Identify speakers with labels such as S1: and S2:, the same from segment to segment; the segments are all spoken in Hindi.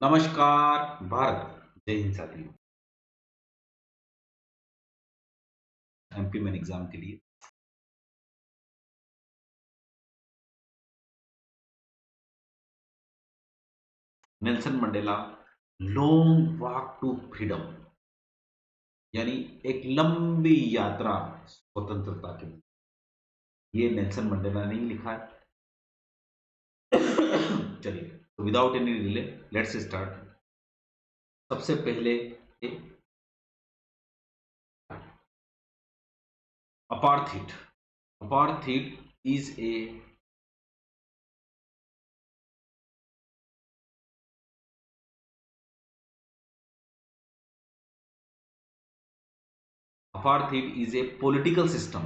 S1: नमस्कार भारत। जय हिंद साथियों। एमपी मेन एग्जाम के लिए Nelson Mandela long walk to freedom यानी एक लंबी यात्रा स्वतंत्रता के लिए, ये नेल्सन मंडेला ने ही लिखा है। चलिए, तो without any delay let's start. सबसे पहले apartheid. Apartheid is a apartheid is a political system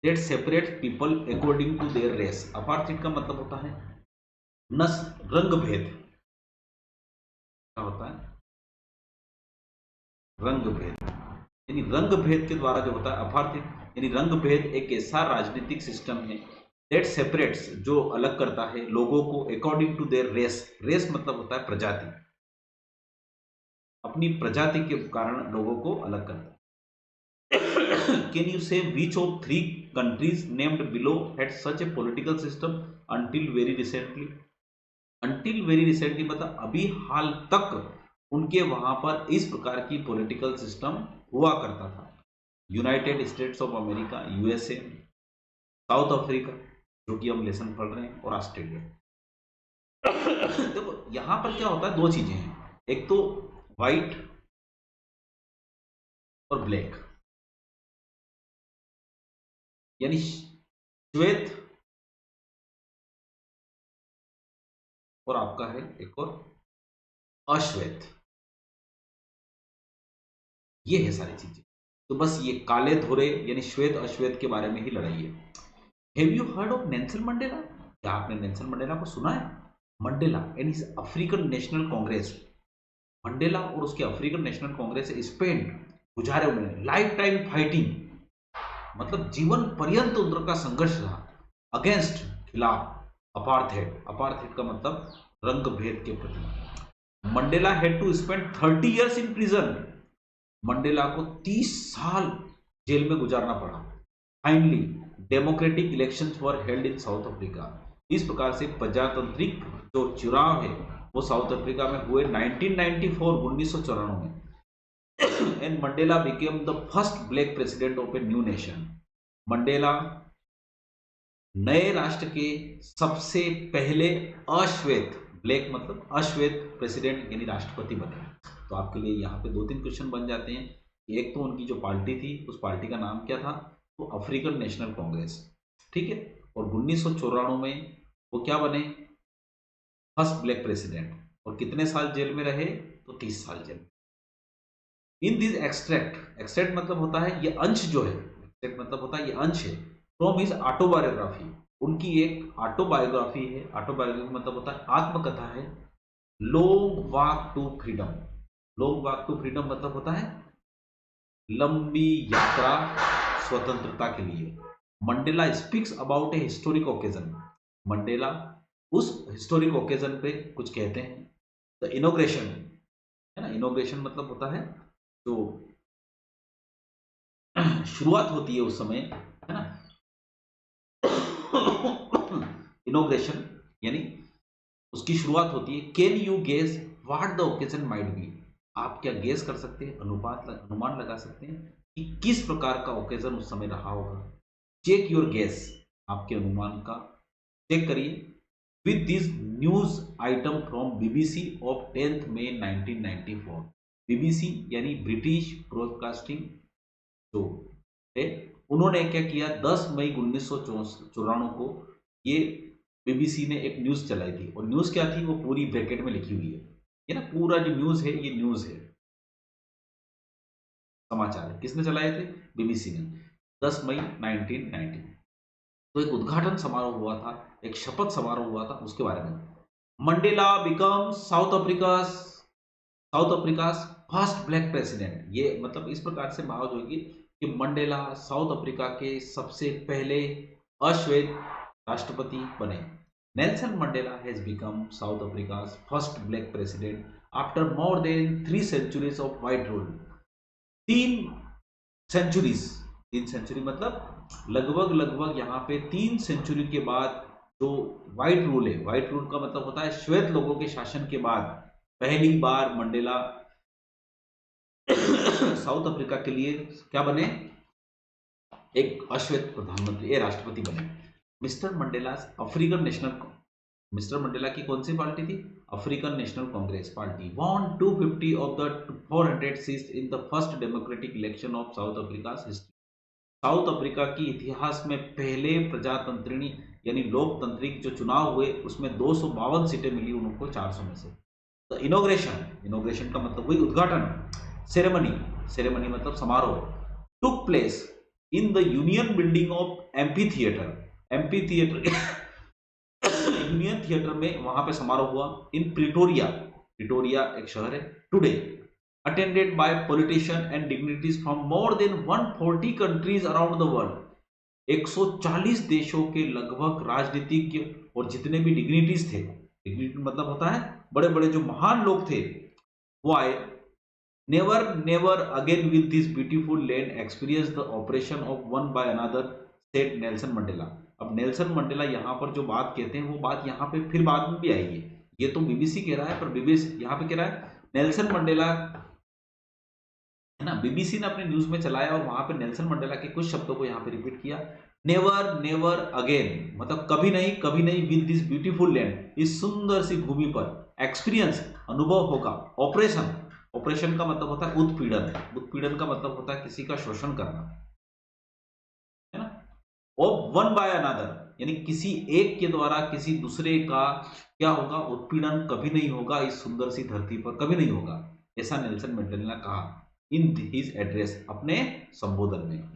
S1: that separates people according to their race। apartheid का मतलब होता है नस रंग भेद। क्या होता है? रंग भेद। यानी रंग भेद के द्वारा जो होता है अपार्थीड, यानी रंग भेद एक ऐसा राजनीतिक सिस्टम है दैट सेपरेट्स, जो अलग करता है लोगों को according to their race. Race मतलब होता है प्रजाति, अपनी प्रजाति के कारण लोगों को अलग करता है। Can you say which of three countries named below had such a political system until very recently? Until very recently मतलब अभी हाल तक उनके वहां पर इस प्रकार की पॉलिटिकल सिस्टम हुआ करता था। United states of America, USA, south Africa, जो कि हम लेसन पढ़ रहे हैं, और ऑस्ट्रेलिया। देखो यहां पर क्या होता है, दो चीजें हैं, एक तो व्हाइट और ब्लैक, यानी श्वेत, और आपका है एक और अश्वेत। ये है सारी चीजें। तो बस ये काले धोरे यानी श्वेत अश्वेत के बारे में ही लड़ाई है। Have you heard of Nelson Mandela? क्या आपने नेल्सन मंडेला को सुना है? Mandela and his African National Congress. Mandela और उसके अफ्रीकन नेशनल कांग्रेस स्पेंड, गुजारे उन्होंने लाइफ टाइम फाइटिंग, मतलब जीवन पर्यंत उनका संघर्ष रहा अगेंस्ट, खिलाफ अपार्थेड। अपार्थेड का मतलब रंग भेद के प्रति। Mandela had to spend 30 years in prison. Mandela को 30 साल जेल में गुजारना पड़ा। Finally democratic elections were held in South Africa. इस प्रकार से प्रजातांत्रिक जो चुनाव है वो साउथ अफ्रीका में हुए 1994, 1994 में। And Mandela became the first black president of a new nation. Mandela नए राष्ट्र के सबसे पहले अश्वेत, ब्लैक मतलब अश्वेत प्रेसिडेंट यानी राष्ट्रपति बने। तो आपके लिए यहाँ पे दो तीन क्वेश्चन बन जाते हैं। एक तो उनकी जो पार्टी थी उस पार्टी का नाम क्या था, तो अफ्रीकन नेशनल कांग्रेस, ठीक है। और 1994 में वो क्या बने, फर्स्ट ब्लैक प्रेसिडेंट। और कितने साल जेल में रहे, तो 30 साल जेल। इन दिस एक्सट्रैक्ट, एक्सट्रैक्ट मतलब होता है ये अंश जो है, एक्सट्रैक्ट मतलब होता है ये अंश है, फ्रॉम हिज ऑटोबायोग्राफी। उनकी एक ऑटोबायोग्राफी है। ऑटोबायोग्राफी मतलब होता है आत्मकथा है। Long walk to freedom. Long walk to freedom मतलब होता है लंबी यात्रा स्वतंत्रता के लिए। Mandela speaks about a historic occasion. Mandela उस हिस्टोरिक ओकेजन पे कुछ कहते हैं। द इनोग्रेशन, है ना, इनोग्रेशन मतलब होता है जो शुरुआत होती है उस समय, है ना। इनोग्रेशन यानी उसकी शुरुआत होती है। Can you guess what the occasion might be? आप क्या गेस कर सकते हैं, अनुमान लगा सकते हैं कि किस प्रकार का ओकेजन उस समय रहा होगा? चेक योर गेस, आपके अनुमान का चेक करिए with this news item from BBC of 10 May 1994। BBC यानी ब्रिटिश ब्रॉडकास्टिंग जो है, उन्होंने क्या किया, 10 मई 1994 को ये बीबीसी ने एक न्यूज चलाई थी। और न्यूज क्या थी, वो पूरी ब्रैकेट में लिखी हुई है, ये ना पूरा जो न्यूज है ये न्यूज है, समाचार है। किसने चलाए थे? बीबीसी ने, 10 मई 1990। तो एक उद्घाटन समारोह हुआ था, एक शपथ समारोह हुआ था, उसके बारे में। Mandela become South Africa first black president. ये मतलब इस प्रकार से भाव होगी कि मंडेला साउथ अफ्रीका के सबसे पहले अश्वेत राष्ट्रपति बने। Nelson Mandela has become South Africa first black president after more than 3 centuries of white rule. 3 centuries, 3 century मतलब लगभग लगभग यहाँ पे 3 सेंचुरी के बाद जो व्हाइट रूल है, व्हाइट रूल का मतलब होता है श्वेत लोगों के शासन के बाद पहली बार मंडेला साउथ अफ्रीका के लिए क्या बने, एक अश्वेत प्रधानमंत्री, राष्ट्रपति बने। Mr Mandela African national, Mr Mandela की कौन सी पार्टी थी, African National Congress party, won 250 of the 400 seats in the first democratic election of South Africa history. South Africa की इतिहास में पहले प्रजातंत्रिणी यानी लोकतांत्रिक जो चुनाव हुए उसमें 252 सीटें मिली उनको 400 में से। द इनोग्रेशन, इनोग्रेशन का मतलब वही उद्घाटन, सेरेमनी, सेरेमनी मतलब समारोह, took place in the union building of MP theatre, MP theatre union theatre में वहां पे समारोह हुआ इन प्रिटोरिया, प्रिटोरिया एक शहर है, today attended by politician and dignities from more than 140 countries around the world. 140 देशों के लगभग राजनीतिज्ञ और जितने भी डिग्निटीज थे, डिग्निटी मतलब होता है बड़े बड़े जो महान लोग थे, वो आए। Never never again will this beautiful land experience the oppression of one by another, said Nelson Mandela. अब नेल्सन मंडेला यहाँ पर जो बात कहते हैं वो बात यहाँ पे फिर बाद में भी आई है, ये तो बीबीसी कह रहा है, पर बीबीसी यहाँ पे कह रहा है नेल्सन मंडेला है ना, बीबीसी ने अपने न्यूज में चलाया और वहां पे नेल्सन मंडेला के कुछ शब्दों को यहाँ पे रिपीट किया। नेवर नेवर अगेन मतलब कभी नहीं, कभी नहीं, विद दिस ब्यूटीफुल लैंड, इस सुंदर सी भूमि पर एक्सपीरियंस अनुभव होगा, ऑपरेशन, ऑपरेशन का मतलब होता है उत्पीड़न, उत्पीड़न का मतलब होता है किसी का शोषण करना, है ना, ऑफ वन बाय अनदर यानी किसी एक के द्वारा किसी दूसरे का क्या होगा, उत्पीड़न कभी नहीं होगा, इस सुंदर सी धरती पर कभी नहीं होगा, ऐसा नेल्सन मंडेला ने कहा इन हिज एड्रेस, अपने संबोधन में।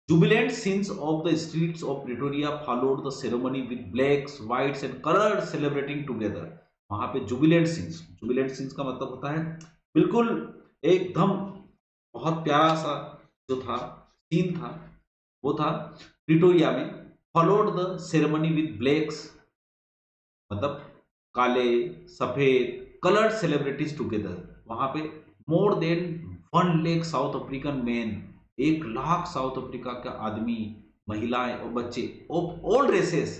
S1: Jubilant scenes of the streets of Pretoria followed the ceremony with blacks, whites and coloured celebrating together. वहां पे जुबिलेंट सीन्स, जुबिलेंट सीन्स का मतलब होता है बिल्कुल एकदम बहुत प्यारा सा जो था सीन था, वो था प्रिटोरिया में। Followed the ceremony with blacks मतलब काले सफेद कलर्ड सेलिब्रिटीज टुगेदर, वहां पे more than 1 lakh south African man, 1 lakh south Africa का आदमी, महिलाएं और बच्चे ऑफ ऑल रेसेस,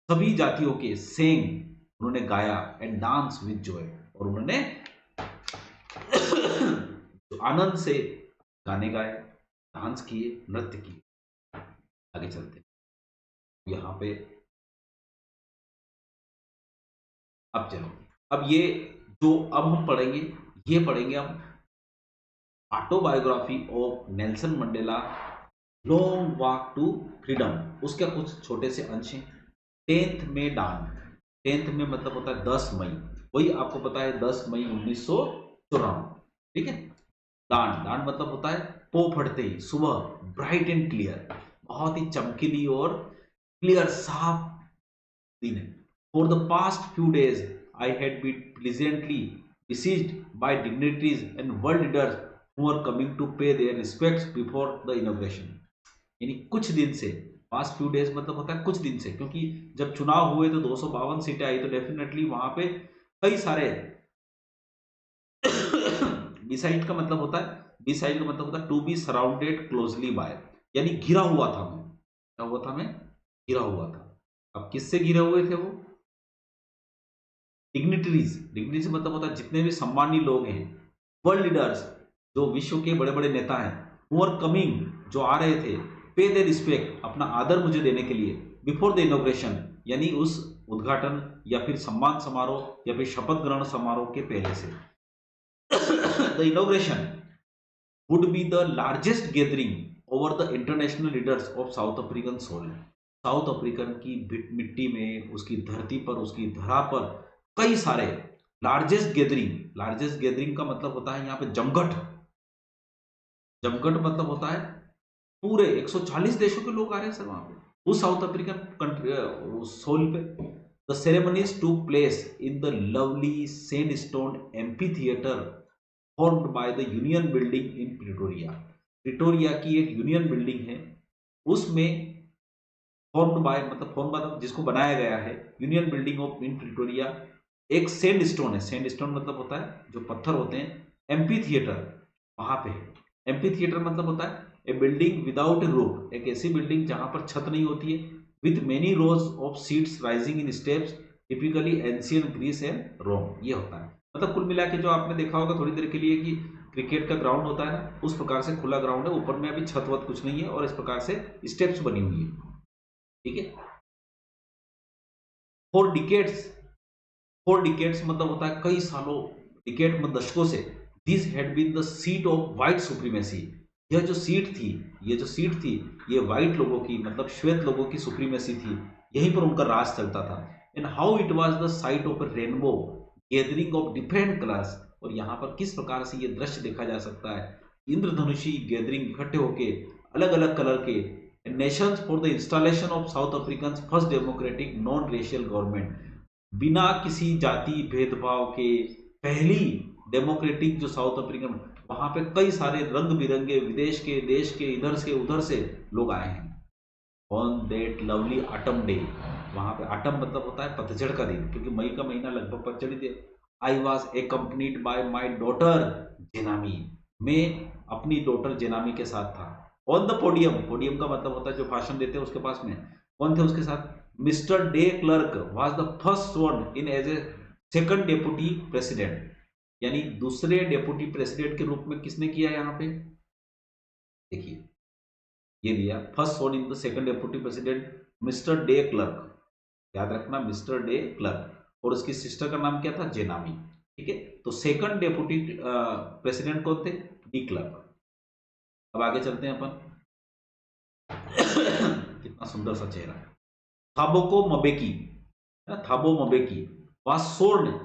S1: सभी जातियों के, सेंग उन्होंने गाया एंड डांस विद जॉय, और उन्होंने आनंद से गाने गाए, डांस किए, नृत्य किए। आगे चलते यहाँ पे, अब चलो, अब ये जो अब हम पढ़ेंगे, ये पढ़ेंगे हम autobiography of Nelson Mandela, long walk to freedom, उसके कुछ छोटे से अंश हैं। 10th में डान, 10th में मतलब होता है 10 मई, वही आपको पता है 10 मई 1994, ठीक है। डान, डान मतलब होता है पो फटते ही, सुबह, ब्राइट एंड क्लियर, बहुत ही चमकीली और क्लियर साफ दिन है। For the past few days I had been pleasantly besieged by dignitaries and world leaders who are coming to pay their respects before the inauguration। यानी कुछ दिन से, पास्ट फ्यू डेज मतलब होता है कुछ दिन से, क्योंकि जब चुनाव हुए तो 252 सीटें आई, तो डेफिनेटली वहां पे कई सारे बिसाइड का मतलब होता है, बिसाइड का मतलब होता है to be surrounded closely by, यानी घिरा हुआ था मैं, क्या हुआ था मैं, घिरा हुआ था। अब किससे घिरे हुए थे वो, डिग्निटरीज, डिग्निटरीज मतलब होता है जितने भी सम्मानी लोग हैं, वर्ल्ड लीडर्स जो विश्व के बड़े बड़े नेता हैं, हु आर कमिंग जो आ रहे थे, पे दे रिस्पेक्ट अपना आदर मुझे देने के लिए, बिफोर द इनोग्रेशन यानी उस उद्घाटन या फिर सम्मान समारोह या फिर शपथ ग्रहण समारोह के पहले से। The inauguration would be the largest gathering over the international leaders of South African soil. South African की मिट्टी में, उसकी धरती पर, उसकी धरा पर कई सारे लार्जेस्ट गैदरिंग, लार्जेस्ट गैदरिंग का मतलब होता है यहाँ पे जमघट, जमघट मतलब होता है पूरे 140 देशों के लोग आ रहे हैं सर वहां पे, उस साउथ अफ्रीकन कंट्री सोल पे। The ceremonies took place in the lovely sandstone amphitheatre formed by the union building in Pretoria. Pretoria की एक यूनियन बिल्डिंग है, उसमें फॉर्म्ड बाय मतलब फॉर्म मतलब जिसको बनाया गया है, union building of in Pretoria एक सैंड स्टोन है, सैंड स्टोन मतलब होता है जो पत्थर होते हैं। एम्पी थिएटर वहां पे है। एम्पी थिएटर मतलब होता है a building without a roof, एक ऐसी बिल्डिंग जहां पर छत नहीं होती है, with many rows of seats rising in steps, typically ancient Greece and Rome. ये होता है मतलब कुल मिला के जो आपने देखा होगा थोड़ी देर के लिए कि क्रिकेट का ग्राउंड होता है ना, उस प्रकार से खुला ग्राउंड है, ऊपर में अभी छत वत कुछ नहीं है और इस प्रकार से स्टेप्स बनी हुई है। ठीक है। फोर डिकेट्स, फोर डिकेट्स मतलब होता है कई सालों, डिकेट मतलब दशकों से, this had been the seat of white supremacy. यह जो सीट थी, ये जो सीट थी, ये व्हाइट लोगों की मतलब श्वेत लोगों की सुप्रीमेसी थी, यहीं पर उनका राज चलता था। And how it was the site of A rainbow gathering of different colours, और यहाँ पर किस प्रकार से ये दृश्य देखा जा सकता है, इंद्रधनुषी गैदरिंग इकट्ठे होके अलग अलग कलर के, Nations for the installation of South African first democratic non racial government, बिना किसी जाति भेदभाव के पहली डेमोक्रेटिक जो साउथ अफ्रीकन, वहां पे कई सारे रंग बिरंगे विदेश के, देश के, इधर से उधर से लोग आए हैं। On that lovely autumn day, वहां पे ऑटम मतलब होता है पतझड़ का दिन, क्योंकि मई का महीना लगभग पतझड़ी थे। I was accompanied by my daughter Zenani, मैं अपनी डॉटर जेनामी के साथ था। ऑन द पोडियम, पोडियम का मतलब होता है जो भाषण देते हैं उसके पास में कौन थे उसके साथ, Mr de Klerk was the first one in as a second deputy president, यानी दूसरे डेप्यूटी प्रेसिडेंट के रूप में किसने किया यहाँ पे, देखिए ये दिया first one in the second deputy president mister de clerk, याद रखना मिस्टर डे क्लर्क, और उसकी सिस्टर का नाम क्या था, जेनामी। ठीक है, तो सेकंड डेप्यूटी प्रेसिडेंट कौन थे, डी क्लर्क। अब आगे चलते हैं अपन। कितना सुंदर सा चेहरा, थाबोको मबेकी है ना, थाबो मबेकी वासोर्न,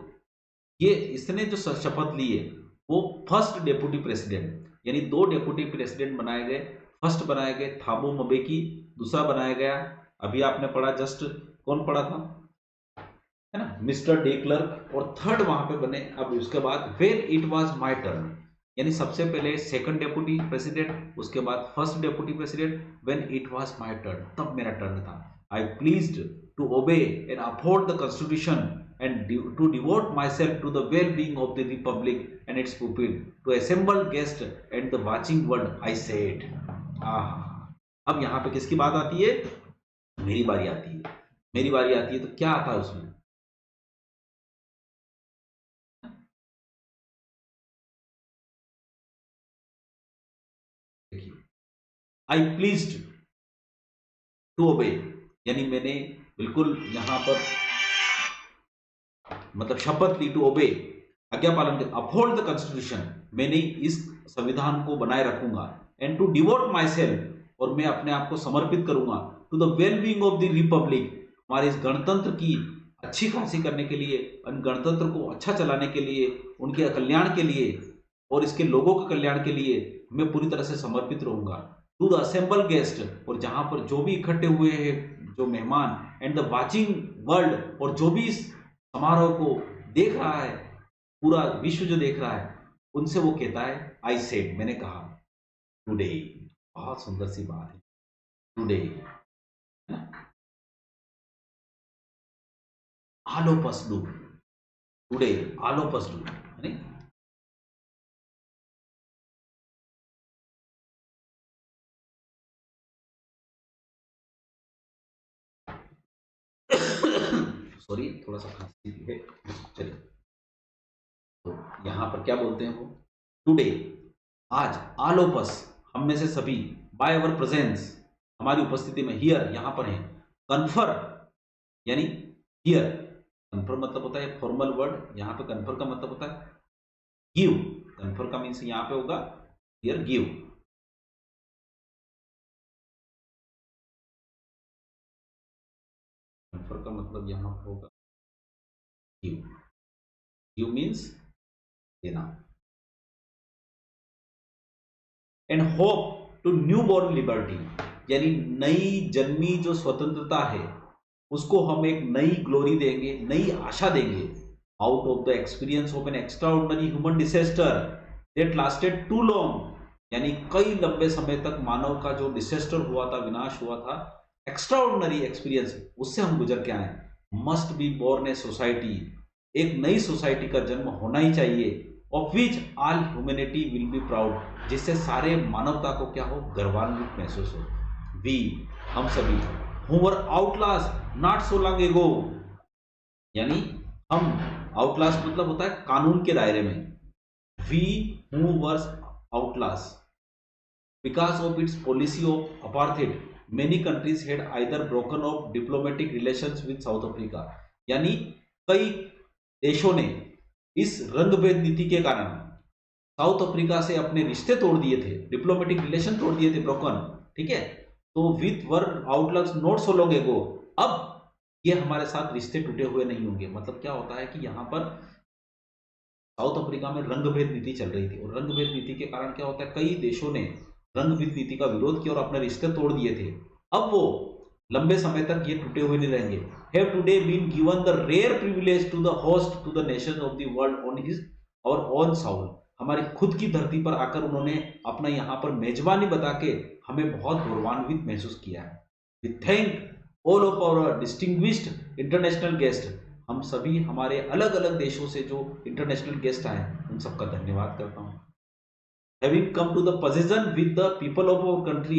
S1: ये इसने जो शपथ ली है वो फर्स्ट डेप्यूटी प्रेसिडेंट, यानी दो डेप्यूटी प्रेसिडेंट बनाए गए। फर्स्ट बनाए गए थाबो मबेकी, दूसरा बनाया गया अभी आपने पढ़ा जस्ट, कौन पढ़ा था, है ना, मिस्टर डे क्लर्क, और थर्ड वहां पे बने अब उसके बाद when it was my turn, यानी सबसे पहले सेकंड डेप्यूटी प्रेसिडेंट, उसके बाद first deputy president, when it was my turn, तब मेरा टर्न था। I pledge to obey and uphold the constitution and to devote myself to the well-being of the republic and its pupil, to assemble guests and the watching world, I said। अब यहाँ पे किसकी बात आती है, मेरी बारी आती है, मेरी बारी आती है, तो क्या आता है उसमें, देखिए, आई प्लीज्ड टू ओबे, यानी मैंने बिल्कुल यहाँ पर मतलब शपथ ली, टू ओबे आज्ञा पालन कर, अपहोल्ड द कॉन्स्टिट्यूशन मैंने इस संविधान को बनाए रखूंगा, and to devote myself और मैं अपने आप को समर्पित करूंगा, to the well being of the republic, हमारे इस गणतंत्र की अच्छी खासी करने के लिए, गणतंत्र को अच्छा चलाने के लिए, उनके कल्याण के लिए और इसके लोगों के कल्याण के लिए मैं पूरी तरह से समर्पित रहूंगा। टू द असेंबल गेस्ट, और जहां पर जो भी इकट्ठे हुए हैं जो मेहमान, एंड द वाचिंग वर्ल्ड, और जो भी इस समारोह को देख रहा है, पूरा विश्व जो देख रहा है, उनसे वो कहता है आई सेड, मैंने कहा, टुडे, बहुत सुंदर सी बात है, टुडे, आलो पसलू, टुडे आलो पसलू, है ना, सॉरी थोड़ा सा खांसी है, चलिए, तो यहां पर क्या बोलते हैं वो, टुडे, आज, आलोपस, हम में से सभी, बाय अवर प्रेजेंस, हमारी उपस्थिति में, हियर, यहां पर है, कन्फर, यानी हियर, कन्फर मतलब होता है फॉर्मल वर्ड, यहां पे कन्फर का मतलब होता है गिव, कन्फर का मीन्स यहां पे होगा हियर गिव, कन्फर का मतलब यहां पर होगा गिव, गिव मीन्स देना, and hope to newborn liberty, यानी नई जन्मी जो स्वतंत्रता है उसको हम एक नई ग्लोरी देंगे, नई आशा देंगे, out of the experience of an extraordinary human disaster that lasted too long, यानी कई लंबे समय तक मानव का जो डिसेस्टर हुआ था, विनाश हुआ था, एक्स्ट्राऑर्डिनरी एक्सपीरियंस उससे हम गुजर के आए, must be born a society एक नई सोसाइटी का जन्म होना ही चाहिए, of which all humanity will be proud, जिससे सारे मानवता को क्या हो, गर्वान्वित महसूस हो। वी, हम सभी, who were Outlast not so long एगो, यानी हम, आउटलास्ट मतलब होता है कानून के दायरे में, we who were outlaws because of its policy of apartheid many countries had either broken off diplomatic relations with South Africa, यानी कई देशों ने इस रंगभेद नीति के कारण साउथ अफ्रीका से अपने रिश्ते तोड़ दिए थे, डिप्लोमेटिक रिलेशन तोड़ दिए थे, ब्रोकन, ठीक है। तो with our outlooks not so long ago, अब ये हमारे साथ रिश्ते टूटे हुए नहीं होंगे। मतलब क्या होता है कि यहाँ पर साउथ अफ्रीका में रंगभेद नीति चल रही थी, और रंगभेद नीति के कारण क्या होता है, कई देशों ने रंगभेद नीति का विरोध किया और अपने रिश्ते तोड़ दिए थे। अब वो लंबे समय तक ये टूटे हुए नहीं रहेंगे। Have today been given the rare privilege to the host to the nation of the world on his our on soil, हमारी खुद की धरती पर आकर उन्होंने अपना यहाँ पर मेजबानी बता के हमें बहुत गौरवान्वित महसूस किया है। We thank all of our distinguished international guest, हम सभी हमारे अलग अलग देशों से जो इंटरनेशनल गेस्ट आए उन सबका धन्यवाद करता हूँ। Having come to the possession with the people of our country,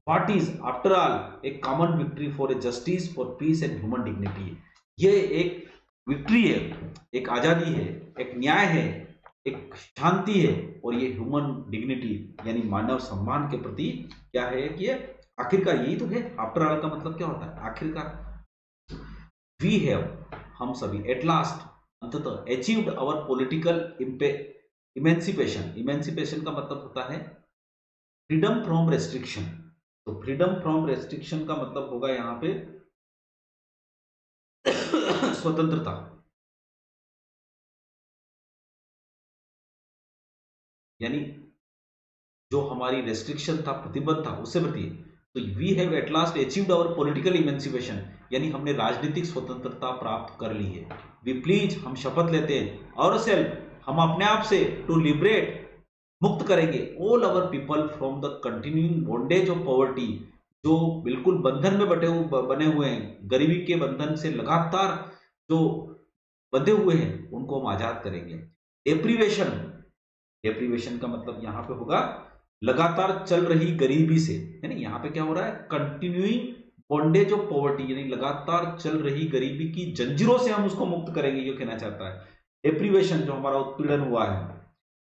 S1: what is after all a common victory for a justice, for peace and human dignity, ये एक विक्ट्री है, एक आजादी है, एक न्याय है, एक शांति है, और ये ह्यूमन डिग्निटी यानी मानव सम्मान के प्रति क्या है कि ये आखिरकार यही तो है। आफ्टर ऑल का मतलब क्या होता है, आखिरकार। वी हैव, हम सभी, एट लास्ट, अंततः, achieved our political emancipation, emancipation का मतलब होता है फ्रीडम फ्रॉम रेस्ट्रिक्शन, तो फ्रीडम फ्रॉम रेस्ट्रिक्शन का मतलब होगा यहां पे स्वतंत्रता, यानी जो हमारी रेस्ट्रिक्शन था, प्रतिबंध था, उससे बढ़ती है। तो we have at last achieved our political emancipation, यानी हमने राजनीतिक स्वतंत्रता प्राप्त कर ली है। वी प्लीज, हम शपथ लेते हैं, और सेल्फ, हम अपने आप से, टू लिबरेट, मुक्त करेंगे, all our people from the continuing bondage of poverty, जो बिल्कुल बंधन में बने हुए हैं, गरीबी के बंधन से लगातार जो बंधे हुए हैं, उनको हम आजाद करेंगे। डेप्रीवेशन, डेप्रीवेशन का मतलब यहां पे होगा लगातार चल रही गरीबी से, यानी यहां पे क्या हो रहा है, कंटिन्यूइंग बॉन्डेज ऑफ पॉवर्टी, यानी लगातार चल रही गरीबी की जंजीरों से हम उसको मुक्त करेंगे, ये कहना चाहता है। डेप्रीवेशन, जो हमारा उत्पीड़न हुआ है।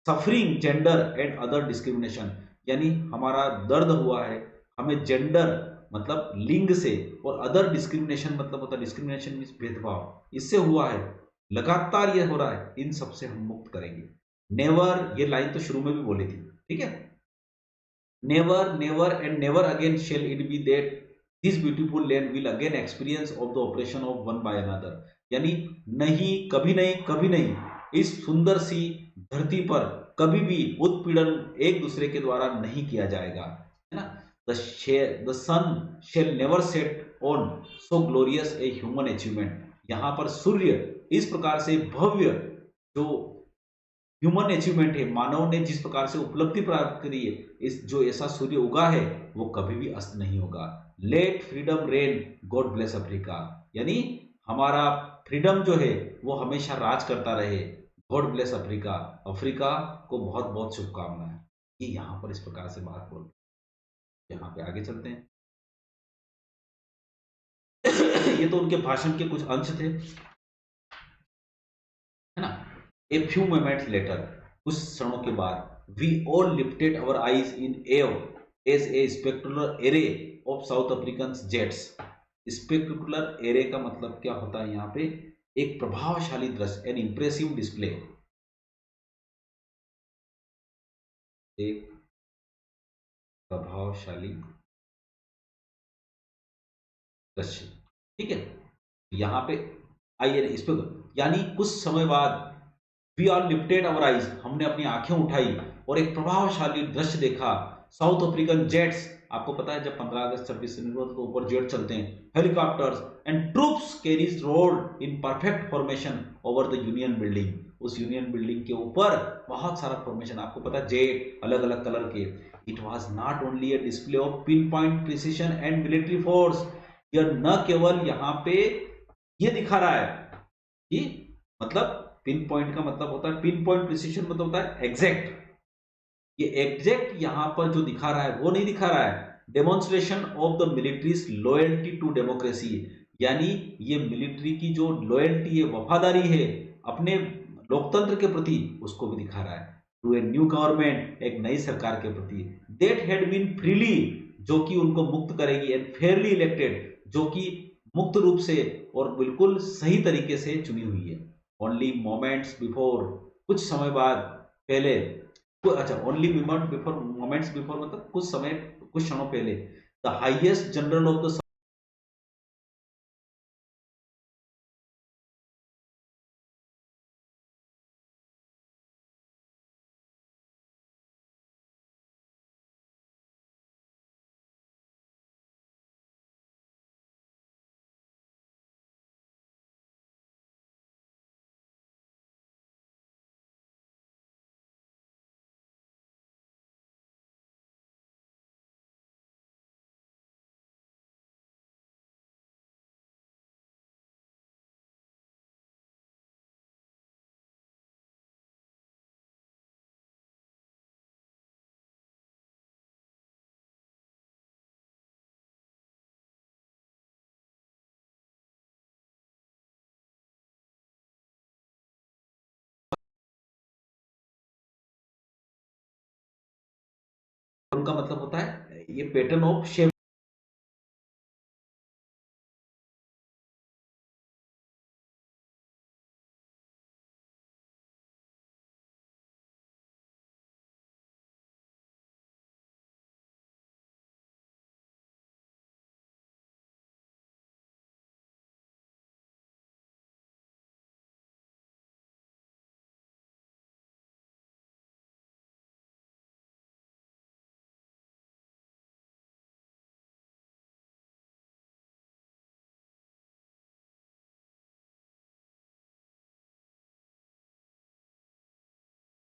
S1: Suffering, gender and other discrimination, यानी हमारा दर्द हुआ है, हमें जेंडर मतलब लिंग से, और अदर डिस्क्रिमिनेशन मतलब होता है, डिस्क्रिमिनेशन मींस भेदभाव, इससे हुआ है, लगातार ये हो रहा है, इन सब से हम मुक्त करेंगे। नेवर, ये लाइन तो शुरू में भी बोली थी, ठीक है। Never, never and never again shall it be that this beautiful land will again experience of the oppression of one by another, यानी नहीं, कभी नहीं, कभी नहीं, इस सुंदर सी धरती पर कभी भी उत्पीड़न एक दूसरे के द्वारा नहीं किया जाएगा, है ना। The sun shall never set on so glorious a human achievement, यहाँ पर सूर्य इस प्रकार से भव्य जो ह्यूमन अचीवमेंट है, मानव ने जिस प्रकार से उपलब्धि प्राप्त करी है, इस जो ऐसा सूर्य उगा है वो कभी भी अस्त नहीं होगा। Let freedom reign, God bless Africa, यानी हमारा फ्रीडम जो है वो हमेशा राज करता रहे, गॉड ब्लेस अफ्रीका, अफ्रीका को बहुत बहुत शुभकामनाएं। ये यहाँ पर इस प्रकार से बात बोल, यहाँ पे आगे चलते हैं। ये तो उनके भाषण के कुछ अंश थे, है ना। A few moments later, कुछ क्षणों के बाद, we all lifted our eyes in awe as a spectacular array of South African jets. Spectacular array का मतलब क्या होता है यहाँ पे, एक प्रभावशाली दृश्य, an impressive display, एक प्रभावशाली दृश्य, ठीक है। यहाँ पे आइए इस पे, यानी कुछ समय बाद, we are lifted our eyes, हमने अपनी आंखें उठाई और एक प्रभावशाली दृश्य देखा। साउथ अफ्रीकन जेट्स, आपको पता है जब 15 अगस्त 26 जनवरी को ऊपर जेट चलते हैं, helicopters and troops carries road in perfect formation over the union building, उस यूनियन बिल्डिंग के ऊपर बहुत सारा फॉर्मेशन, आपको पता है जेट अलग अलग कलर के। It was not only A display of pin point precision and military force, यह न केवल यहाँ पे ये दिखा रहा है कि मतलब पिन पॉइंट का मतलब होता है, पिन पॉइंट प्रिसिशन मतलब होता है एग्जैक्ट। ये एग्जैक्ट यहां पर जो दिखा रहा है वो नहीं दिखा रहा है demonstration of the military's loyalty to democracy, यानी ये मिलिट्री की जो लॉयल्टी है, वफादारी है अपने लोकतंत्र के प्रति, उसको भी दिखा रहा है। टू ए न्यू गवर्नमेंट, एक नई सरकार के प्रति, दैट हैड बीन फ्रीली, जो कि उनको मुक्त करेगी, एंड फेयरली इलेक्टेड, जो कि मुक्त रूप से और बिल्कुल सही तरीके से चुनी हुई है। ओनली मोमेंट्स बिफोर, कुछ समय बाद पहले, अच्छा ओनली मोमेंट्स बिफोर मतलब कुछ समय, कुछ क्षणों पहले, the highest general of the, उनका मतलब होता है ये पैटर्न ऑफ शेप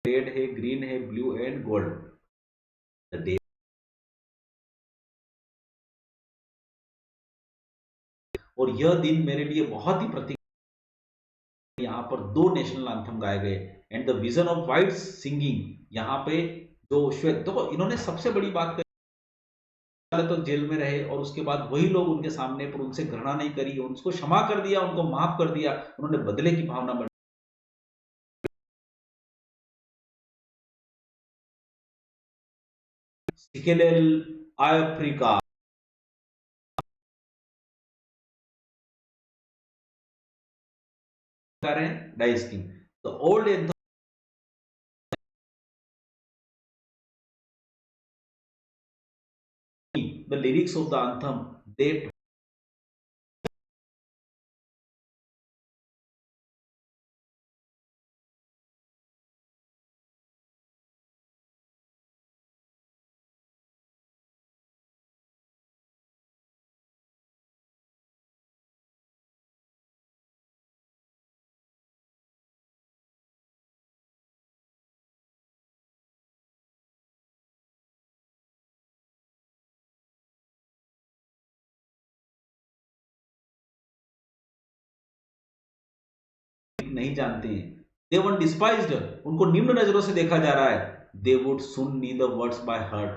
S1: रेड है, ग्रीन है, ब्लू एंड गोल्ड। और यह दिन मेरे लिए बहुत ही प्रतीक, यहाँ पर दो नेशनल एंथम गाए गए, and the vision of white singing, यहाँ पे जो श्वेत, देखो इन्होंने सबसे बड़ी बात करी, पहले तो जेल में रहे और उसके बाद वही लोग उनके सामने, पर उनसे घृणा नहीं करी, उनको क्षमा कर दिया, उनको माफ कर दिया, उन्होंने बदले की भावना बढ़ी। सिकेलेल अफ्रीका करें डाइस्किंग, the old anthem, the lyrics of the anthem, they नहीं जानते हैं, दे वन डिस्पाइज्ड, उनको निम्न नजरों से देखा जा रहा है, they would soon knee the words by heart.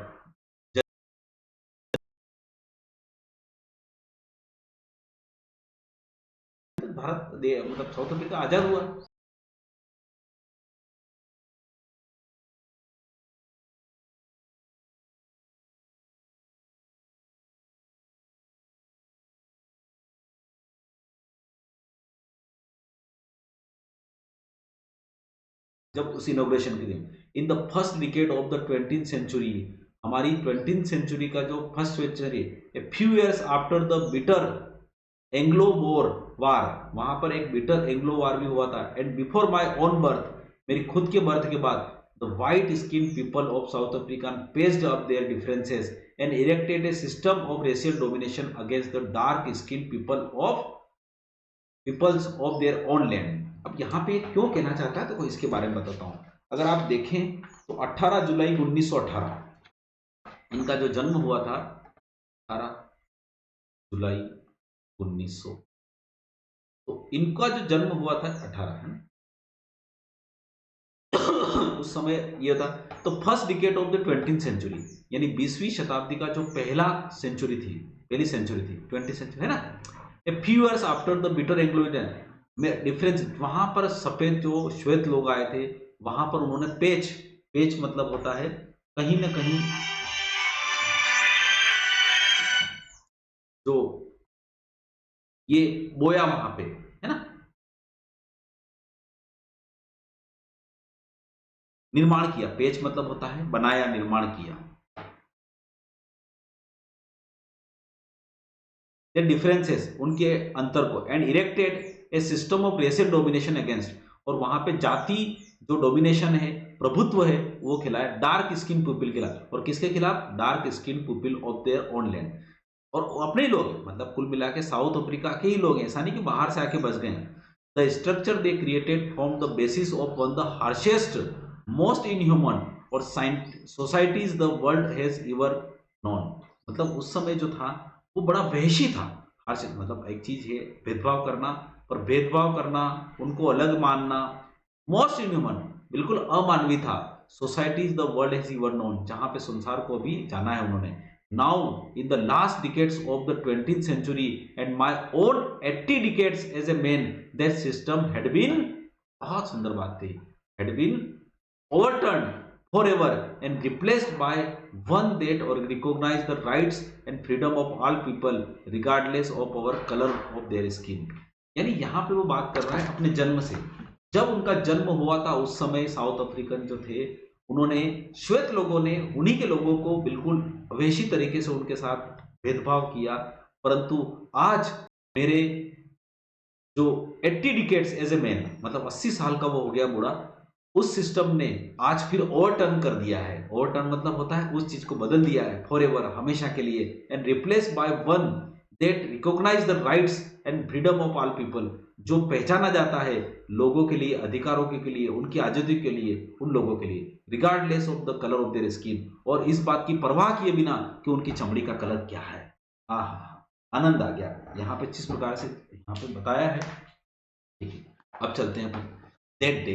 S1: Bharat मतलब साउथ अफ्रीका आजाद हुआ, जब उस इनोग्रेशन के दिन, in the first decade of the 20th century, हमारी 20th सेंचुरी का जो first century, a few years after the bitter Anglo Boer war, वहां पर एक बिटर एंग्लो वार भी हुआ था, and before my own birth, मेरी खुद के बर्थ के बाद, the white skin people of South Africa patched up their differences and erected a system of racial domination against the dark skin peoples of their own land. अब यहाँ पे क्यों कहना चाहता है, तो इसके बारे में बताता हूँ। अगर आप देखें तो 18 जुलाई 1918 इनका जो जन्म हुआ था, 18 जुलाई 1918, तो इनका जो जन्म हुआ था 18 है ना, उस समय ये था। तो first decade of the 20th century, यानी 20वीं शताब्दी का जो पहला सेंचुरी थी, पहली सेंचुरी थी, 20th सेंचुरी है ना। ए few years after the bitter Anglo Indian में डिफरेंस, वहां पर सफेद जो श्वेत लोग आए थे, वहां पर उन्होंने पेच, पेच मतलब होता है कहीं ना कहीं जो ये बोया वहां पे, है ना, निर्माण किया। पेच मतलब होता है बनाया, निर्माण किया। द डिफरेंसेस, उनके अंतर को, and erected a system of racial domination against, और वहां पे जाति जो डोमिनेशन है, प्रभुत्व है, वो खिलाया डार्क स्किन पीपल के खिलाफ। और किसके खिलाफ? Dark skin people of their own land. और अपने ही लोग, मतलब कुल मिला के साउथ अफ्रीका के ही लोग हैं, ऐसा नहीं कि बाहर से आके बस गए हैं। The structure they created form the basis of one the harshest, most inhuman और societies the world has ever known. मतलब उस समय जो था वो बड़ा वहशी था। हार्श मतलब एक चीज है भेदभाव करना, पर भेदभाव करना, उनको अलग मानना, मोस्ट इनह्यूमन, बिल्कुल अमानवीय था। Societies the world has ever known, जहां पे संसार को भी जाना है उन्होंने। Now in the last decades of the 20th century and my own 80 decades as a man, that system had been, बहुत सुंदर बात थी, had been overturned forever and replaced by one that or recognize the rights and freedom of all people regardless of our color of their skin। यानी यहाँ पे वो बात कर रहा है अपने जन्म से। जब उनका जन्म हुआ था उस समय साउथ अफ्रीकन जो थे, उन्होंने, श्वेत लोगों ने उन्हीं के लोगों को बिल्कुल अवैशी तरीके से उनके साथ भेदभाव किया। परंतु आज मेरे जो 80 डिकेट्स एज ए मैन, मतलब 80 साल का वो हो गया बूढ़ा, उस सिस्टम ने आज फिर ओवरटर्न कर दिया है। ओवरटर्न मतलब होता है उस चीज को बदल दिया है फॉर एवर, हमेशा के लिए। And replace by one that recognize the rights and freedom of all people, जो पहचाना जाता है लोगों के लिए, अधिकारों के लिए, उनकी आजादी के लिए, उन लोगों के लिए, regardless of the colour of their skin, और इस बात की परवाह किए बिना कि उनकी चमड़ी का कलर क्या है। आनंद आ गया यहाँ पे जिस प्रकार से यहाँ पे बताया है। ठीक है, अब चलते हैं अपन। दैट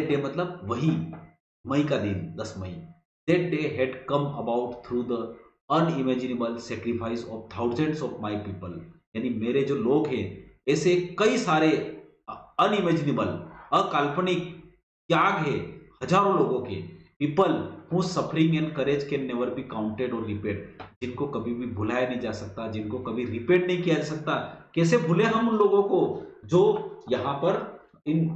S1: डे मतलब वही मई का दिन, 10 मई। That day had come about through the unimaginable sacrifice of thousands of my people, यानी मेरे जो लोग हैं, ऐसे कई सारे अनइमेजिनेबल, अकाल्पनिक त्याग है हजारों लोगों के। People who suffering and courage can never be counted और रिपेड, जिनको कभी भी भुलाया नहीं जा सकता, जिनको कभी रिपेड नहीं किया जा सकता। कैसे भूले हम उन लोगों को जो यहाँ पर इन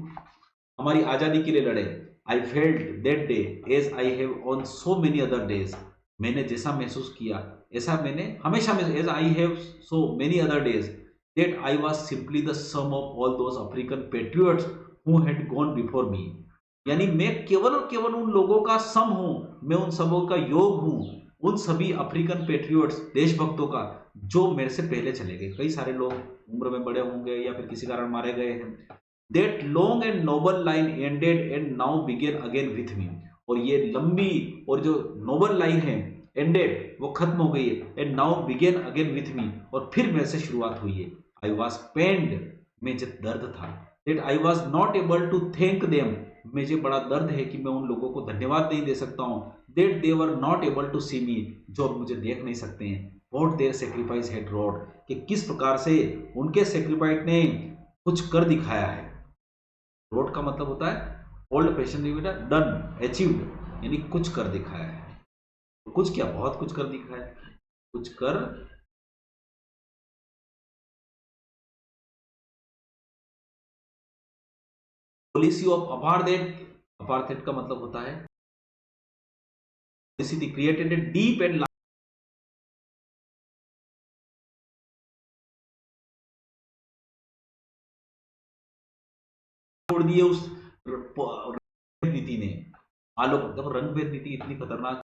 S1: हमारी आजादी के लिए लड़े। I felt that day as I have on so many other days, मैंने जैसा महसूस किया ऐसा मैंने हमेशा में, as I have so many other days, that I was simply the sum of all those African patriots who had gone before me. यानी मैं केवल और केवल उन लोगों का सम हूं, मैं उन सबों का योग हूं, उन सभी अफ्रीकन पेट्रियट्स, देशभक्तों का, जो मेरे से पहले चले गए। कई सारे लोग उम्र में बड़े होंगे या फिर किसी कारण मारे गए हैं। That long and noble line ended and now began again with me, और ये लंबी और जो नोबल लाइन है, एंडेड वो खत्म हो गई है, and now begin again with me, और फिर मेरे से शुरुआत हुई है। आई वॉज पेन्ड, मुझे दर्द था। That I was not able to thank them, मुझे बड़ा दर्द है कि मैं उन लोगों को धन्यवाद नहीं दे सकता हूँ। That they were not able to see me, जो अब मुझे देख नहीं सकते हैं। What their sacrifice had wrought, कि किस प्रकार से उनके सेक्रीफाइस ने कुछ कर दिखाया है। रोड का मतलब होता है ओल्ड फैशन बेटा, डन, अचीव्ड, यानी कुछ कर दिखाया है। तो कुछ क्या, बहुत कुछ कर दिखाया है, कुछ कर। पॉलिसी ऑफ अपार्थाइड, अपार्थाइड का मतलब होता है policy created a deep and छोड़ दिए उस नीति ने। आलोक, देखो रंग भेद नीति इतनी खतरनाक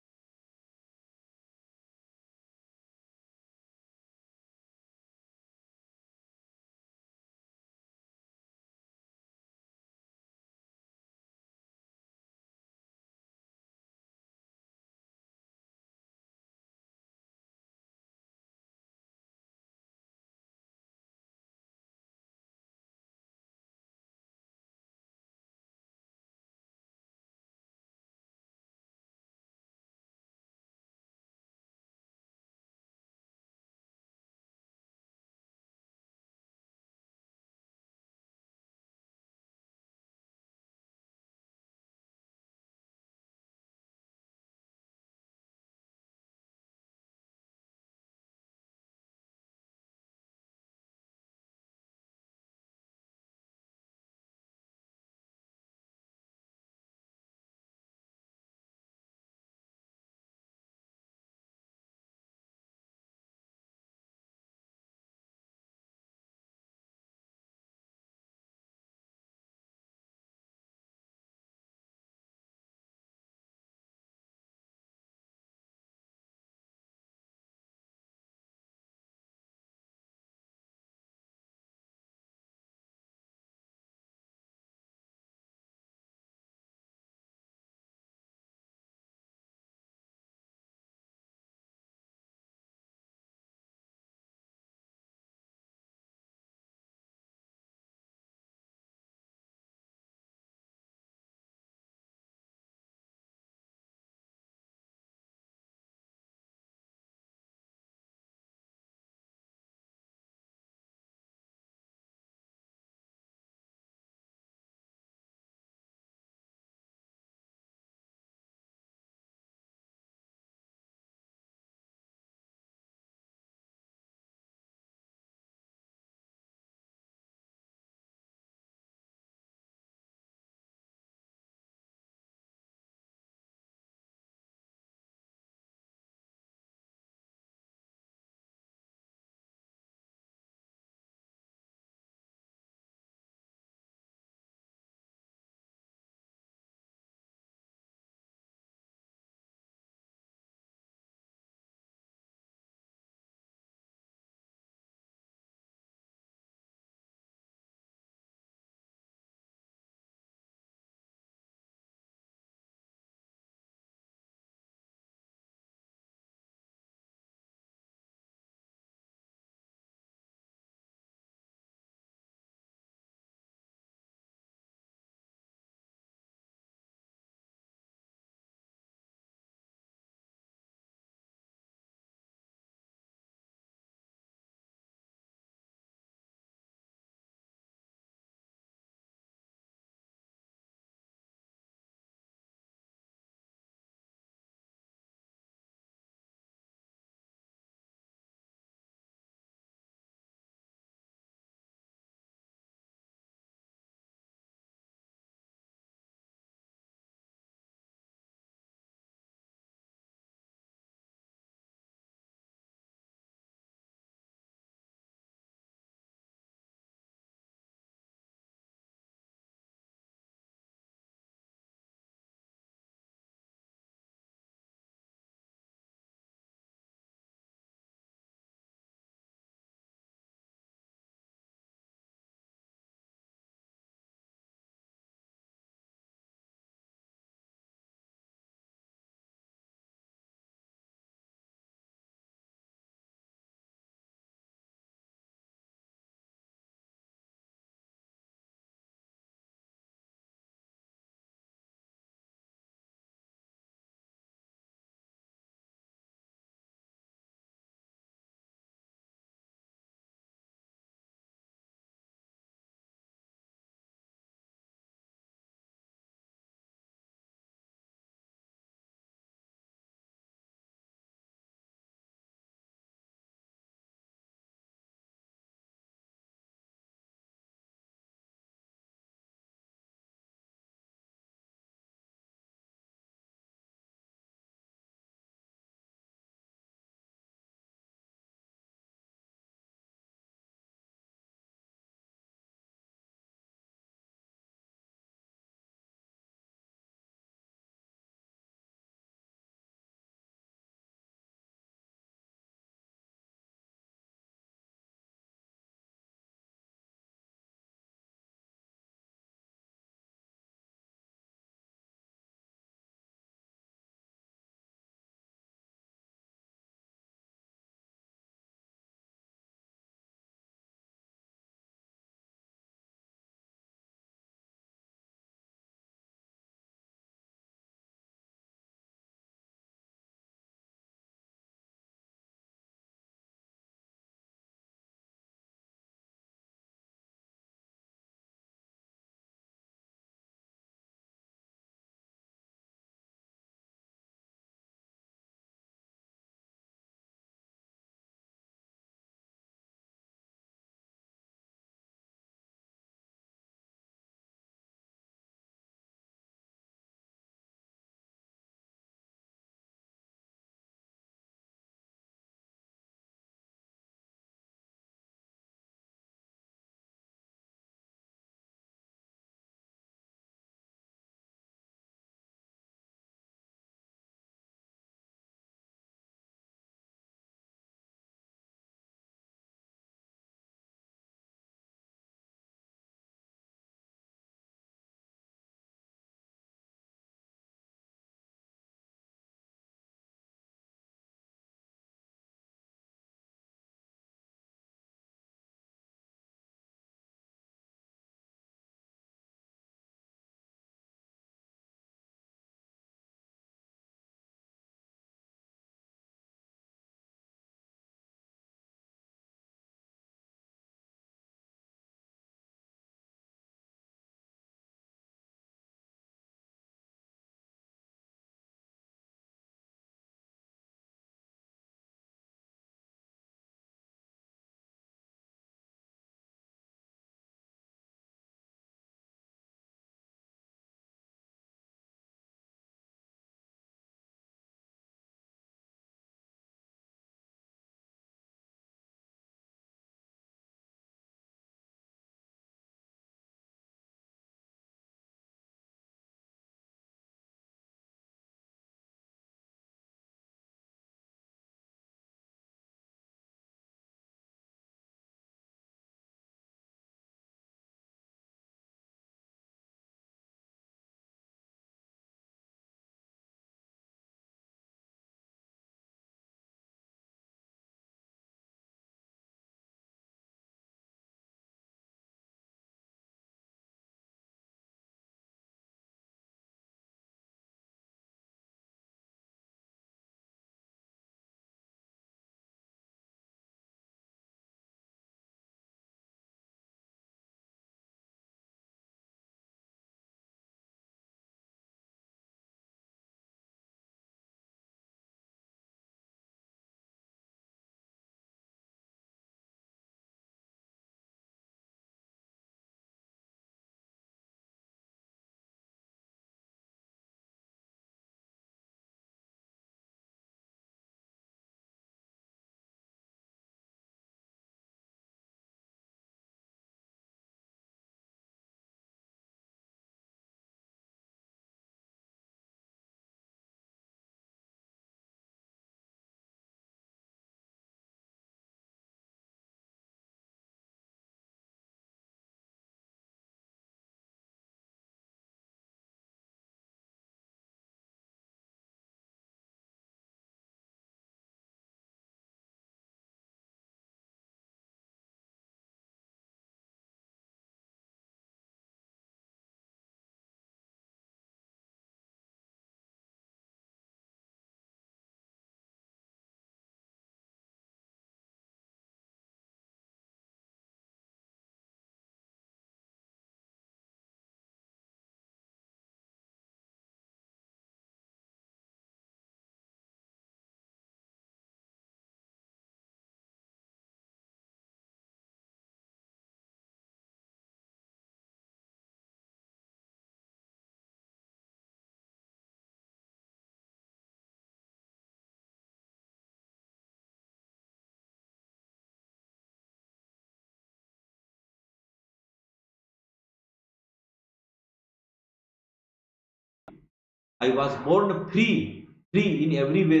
S1: I was born free, free in every way.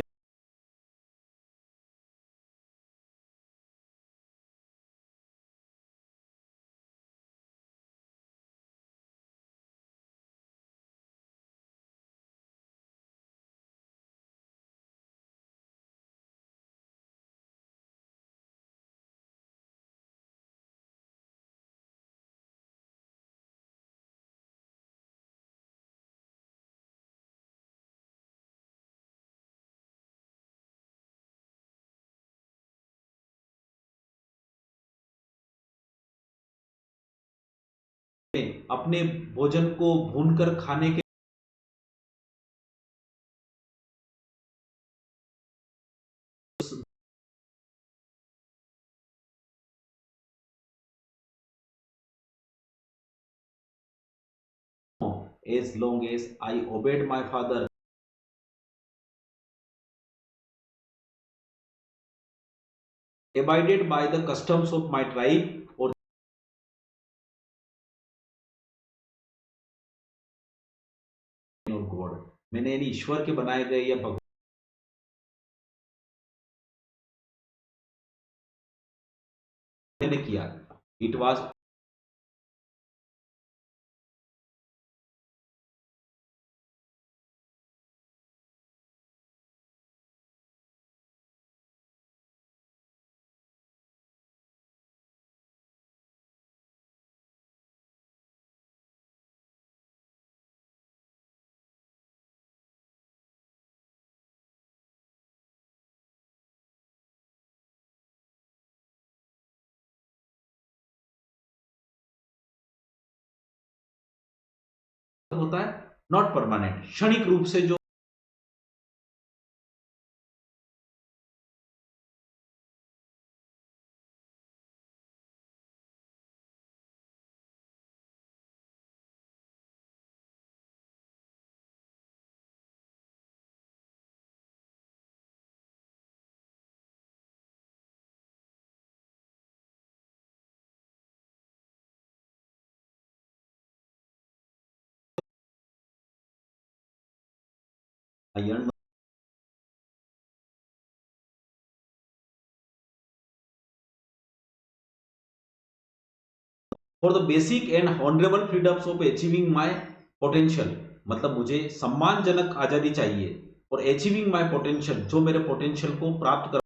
S1: अपने भोजन को भूनकर खाने के as long as I obeyed my father, abided by the customs of my tribe or God. मैंने यानी ईश्वर के बनाए गए या भगवान ने किया, इट वाज होता है नॉट परमानेंट, क्षणिक रूप से जो I for the basic and honourable freedoms of achieving my potential, मतलब मुझे सम्मानजनक आजादी चाहिए और अचीविंग माय पोटेंशियल, जो मेरे पोटेंशियल को प्राप्त कर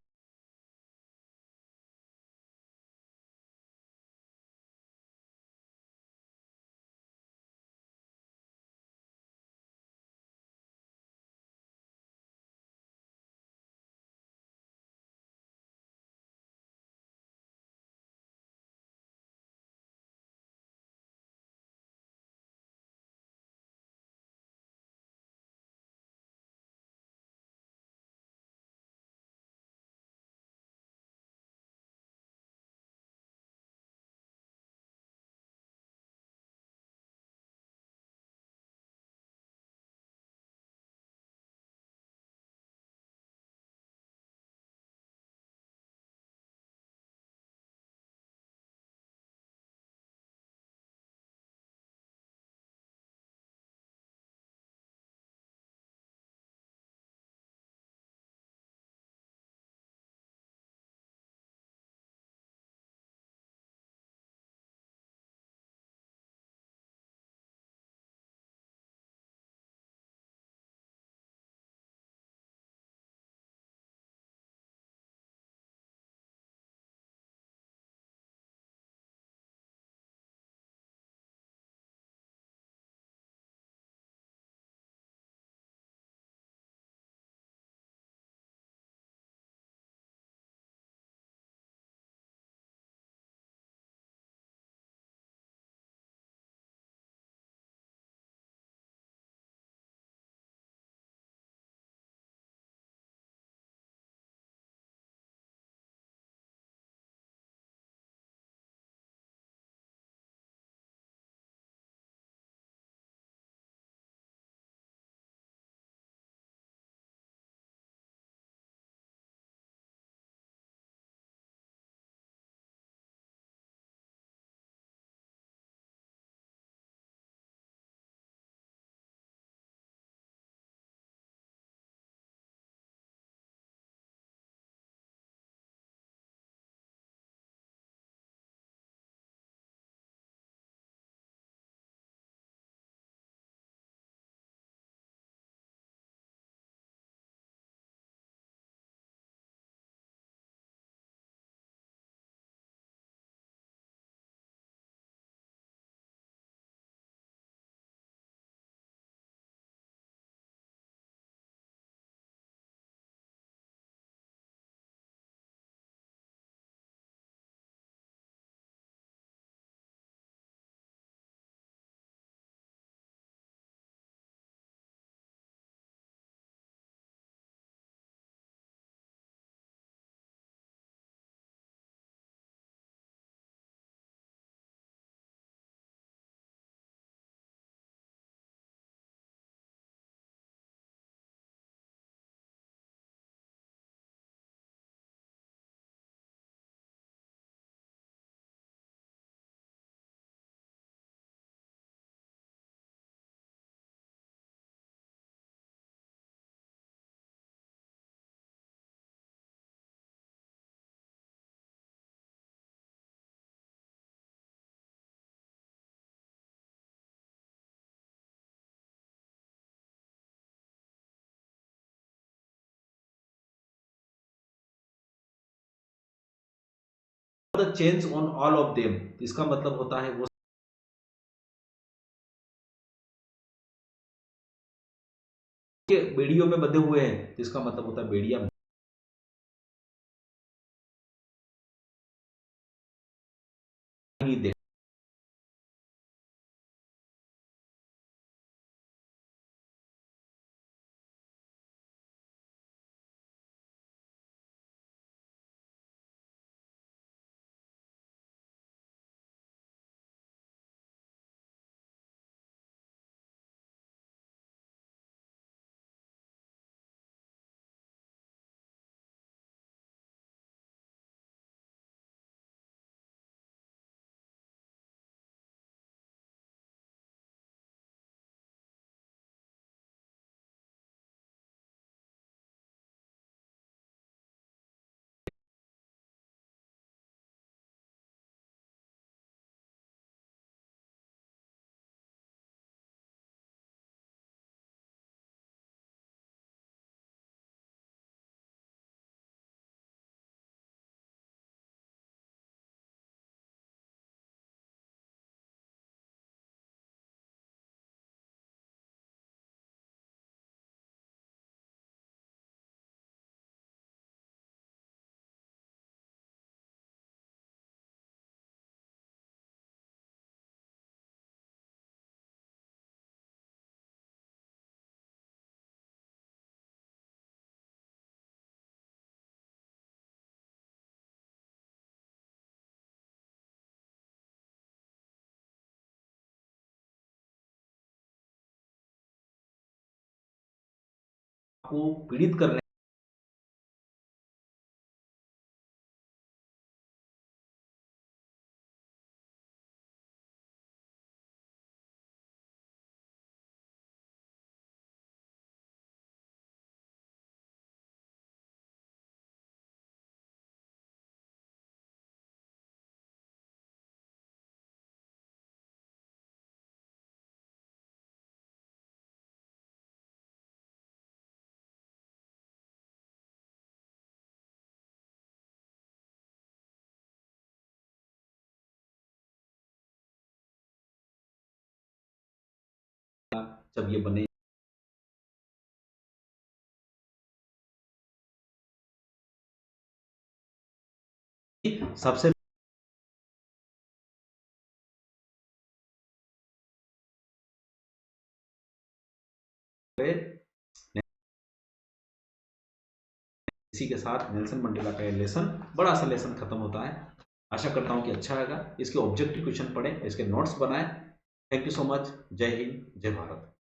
S1: the chains on all of them, इसका मतलब होता है वो बेड़ियों में बंधे हुए हैं, इसका मतलब होता है बेड़िया नहीं दे। आपको पीड़ित कर रहे हैं जब ये बने सबसे इसी के साथ नेल्सन मंडेला का ये लेसन, बड़ा सा लेसन खत्म होता है। आशा करता हूँ कि अच्छा लगा। इसके ऑब्जेक्टिव क्वेश्चन पढ़ें, इसके नोट्स बनाएं। Thank you so much. जय हिंद, जय भारत।